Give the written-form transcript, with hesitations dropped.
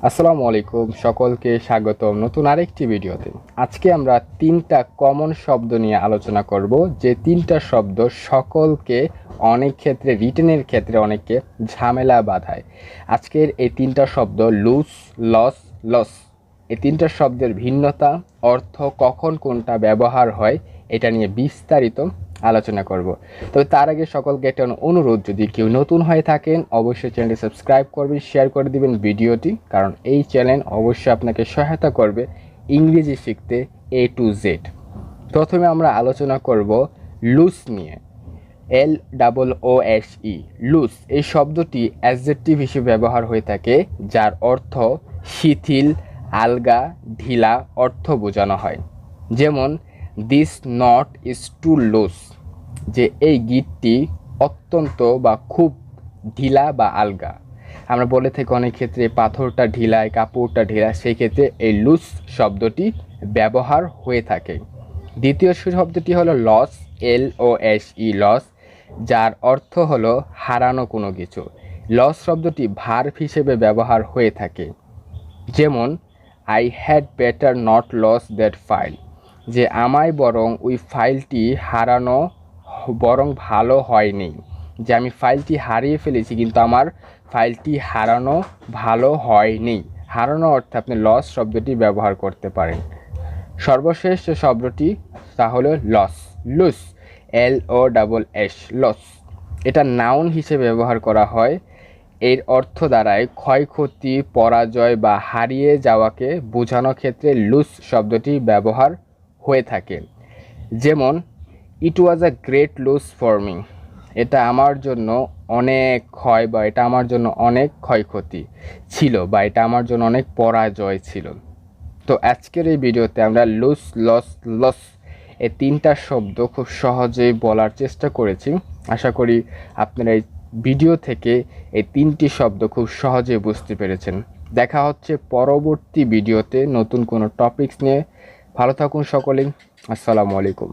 আসসালামু আলাইকুম, সকলকে স্বাগতম নতুন আরেকটি ভিডিওতে। আজকে আমরা তিনটা কমন শব্দ নিয়ে আলোচনা করব, যে তিনটা শব্দ সকলকে অনেক ক্ষেত্রে রিটেনের ক্ষেত্রে অনেককে ঝামেলা বাধায়। আজকের এই তিনটা শব্দ লুজ, লস, লস। এই তিনটা শব্দের ভিন্নতা, অর্থ, কখন কোনটা ব্যবহার হয়, এটা নিয়ে বিস্তারিত আলোচনা করব। তবে তার আগে সকলকে একটা অনুরোধ, যদি কেউ নতুন হয়ে থাকেন অবশ্যই চ্যানেলটি সাবস্ক্রাইব করবেন, শেয়ার করে দিবেন ভিডিওটি, কারণ এই চ্যানেল অবশ্যই আপনাকে সহায়তা করবে ইংরেজি শিখতে A to Z। প্রথমে আমরা আলোচনা করব লুজ নিয়ে। LOOSE, loose. এই শব্দটি অ্যাডজেক্টিভ হিসেবে ব্যবহার হয়ে থাকে, যার অর্থ শিথিল, আলগা, ঢিলা অর্থ বোঝানো হয়। যেমন this not is to lose, যে এই গিটটি অত্যন্ত বা খুব ঢিলা বা আলগা। আমরা বলে থাকি অনেক ক্ষেত্রে পাথরটা ঢিলায়, কাপড়টা ঢিলা, সেই ক্ষেত্রে এই লুজ শব্দটি ব্যবহার হয়ে থাকে। দ্বিতীয় শব্দটি হলো লস, LOSE, লস, যার অর্থ হলো হারানো কোনো কিছু। লস শব্দটি ভার্ব হিসেবে ব্যবহার হয়ে থাকে। যেমন I had better not lose that file, যে আমায় বরং ওই ফাইলটি হারানো বরং ভালো হয়নি, যে আমি ফাইলটি হারিয়ে ফেলেছি কিন্তু আমার ফাইলটি হারানো ভালো হয়নি। হারানো অর্থে আপনি লস শব্দটি ব্যবহার করতে পারেন। সর্বশেষ যে শব্দটি তা হলো লস, লুস, LOSS, লস। এটা নাউন হিসেবে ব্যবহার করা হয়। এর অর্থ দাঁড়ায় ক্ষয়ক্ষতি, পরাজয় বা হারিয়ে যাওয়াকে বোঝানোর ক্ষেত্রে লুজ শব্দটি ব্যবহার হয়ে থাকে। যেমন it was a great loss for me, এটা আমার জন্য অনেক ক্ষয় বা এটা আমার জন্য অনেক ক্ষয়ক্ষতি ছিল বা এটা আমার জন্য অনেক পরাজয় ছিল। তো আজকের এই ভিডিওতে আমরা লুজ, লস, লস এই তিনটা শব্দ খুব সহজেই বলার চেষ্টা করেছি। আশা করি আপনারা এই ভিডিও থেকে এই তিনটি শব্দ খুব সহজে বুঝতে পেরেছেন। দেখা হচ্ছে পরবর্তী ভিডিওতে নতুন কোনো টপিকস নিয়ে। ভালো থাকুন সকলেই। আসসালামু আলাইকুম।